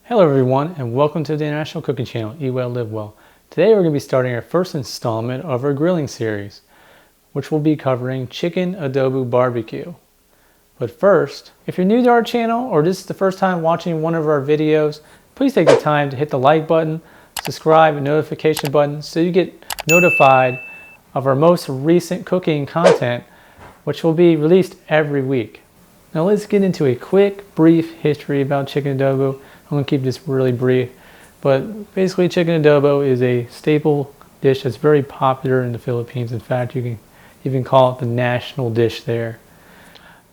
Hello everyone, and welcome to the International Cooking Channel, Eat Well, Live Well. Today we're going to be starting our first installment of our grilling series, which will be covering chicken adobo barbecue. But first, if you're new to our channel or this is the first time watching one of our videos, please take the time to hit the like button, subscribe, and notification button so you get notified of our most recent cooking content, which will be released every week. Now let's get into a quick, brief history about chicken adobo. I'm going to keep this really brief, but basically chicken adobo is a staple dish that's very popular in the Philippines. In fact, you can even call it the national dish there.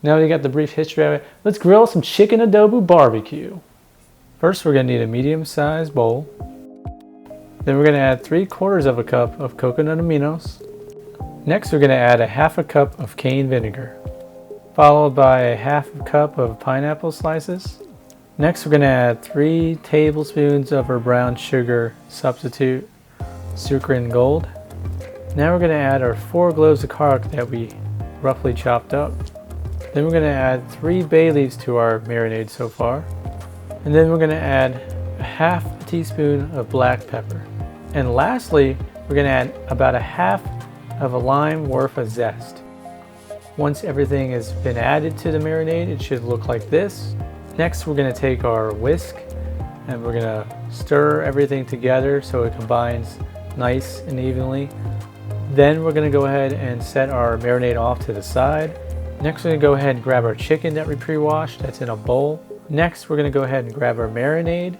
Now we got the brief history of it, let's grill some chicken adobo barbecue. First, we're going to need a medium-sized bowl. Then we're going to add 3/4 cup of coconut aminos. Next, we're going to add a 1/2 cup of Cayenne vinegar, followed by a 1/2 cup of pineapple slices. Next, we're going to add 3 tablespoons of our brown sugar substitute, Sucre Gold. Now we're going to add our 4 cloves of garlic that we roughly chopped up. Then we're going to add 3 bay leaves to our marinade so far. And then we're going to add a 1/2 teaspoon of black pepper. And lastly, we're going to add about a 1/2 of a lime worth of zest. Once everything has been added to the marinade, it should look like this. Next, we're going to take our whisk and we're going to stir everything together so it combines nice and evenly. Then we're going to go ahead and set our marinade off to the side. Next, we're going to go ahead and grab our chicken that we pre-washed that's in a bowl. Next, we're going to go ahead and grab our marinade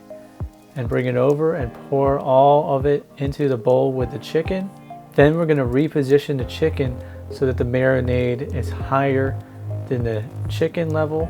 and bring it over and pour all of it into the bowl with the chicken. Then we're going to reposition the chicken so that the marinade is higher than the chicken level,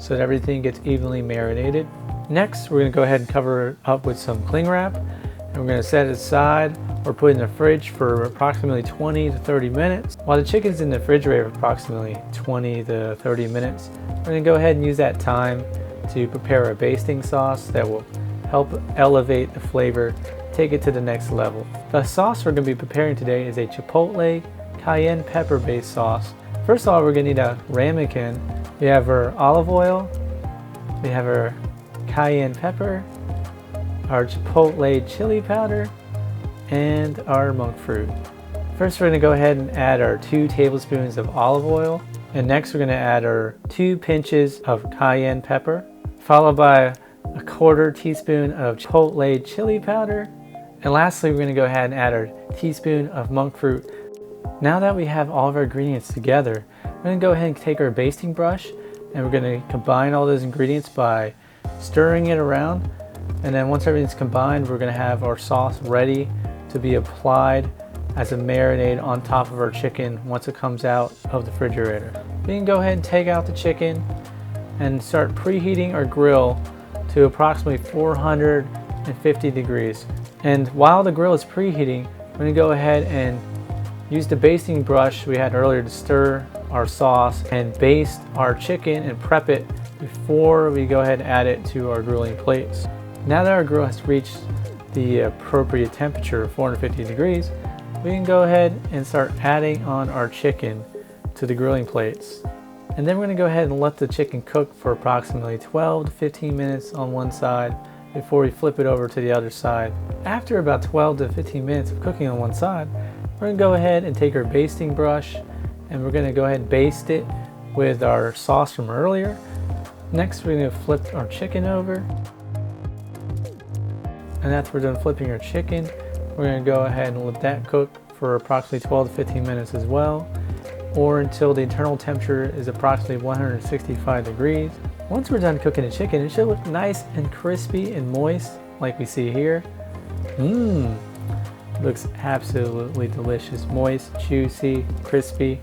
so that everything gets evenly marinated. Next, we're going to go ahead and cover it up with some cling wrap, and we're going to set it aside or put it in the fridge for approximately 20 to 30 minutes. While the chicken's in the refrigerator for approximately 20 to 30 minutes, we're going to go ahead and use that time to prepare a basting sauce that will help elevate the flavor, take it to the next level. The sauce we're going to be preparing today is a Chipotle Cayenne pepper based sauce. First of all, we're going to need a ramekin. We have our olive oil, we have our cayenne pepper, our chipotle chili powder, and our monk fruit. First, we're going to go ahead and add our 2 tablespoons of olive oil, and next we're going to add our 2 pinches of cayenne pepper, followed by a 1/4 teaspoon of chipotle chili powder, and lastly we're going to go ahead and add our teaspoon of monk fruit. Now that we have all of our ingredients together, we're going to go ahead and take our basting brush and we're going to combine all those ingredients by stirring it around. And then once everything's combined, we're going to have our sauce ready to be applied as a marinade on top of our chicken once it comes out of the refrigerator. We can go ahead and take out the chicken and start preheating our grill to approximately 450 degrees. And while the grill is preheating, we're going to go ahead and use the basting brush we had earlier to stir our sauce and baste our chicken and prep it before we go ahead and add it to our grilling plates. Now that our grill has reached the appropriate temperature of 450 degrees, we can go ahead and start adding on our chicken to the grilling plates. And then we're going to go ahead and let the chicken cook for approximately 12 to 15 minutes on one side before we flip it over to the other side. After about 12 to 15 minutes of cooking on one side, we're going to go ahead and take our basting brush and we're going to go ahead and baste it with our sauce from earlier. Next, we're going to flip our chicken over. And after we're done flipping our chicken, we're going to go ahead and let that cook for approximately 12 to 15 minutes as well, or until the internal temperature is approximately 165 degrees. Once we're done cooking the chicken, it should look nice and crispy and moist like we see here. Looks absolutely delicious, moist, juicy, crispy.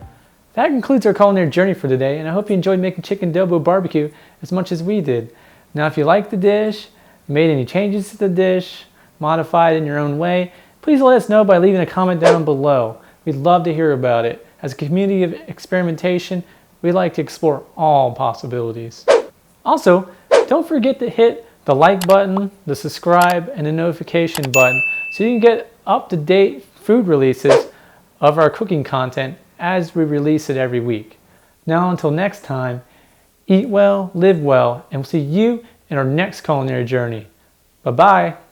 That concludes our culinary journey for today, and I hope you enjoyed making chicken adobo barbecue as much as we did. Now, if you like the dish, made any changes to the dish, modified it in your own way, please let us know by leaving a comment down below. We'd love to hear about it. As a community of experimentation, we like to explore all possibilities. Also, don't forget to hit the like button, the subscribe, and the notification button so you can get up-to-date food releases of our cooking content as we release it every week. Now until next time, eat well, live well, and we'll see you in our next culinary journey. Bye-bye.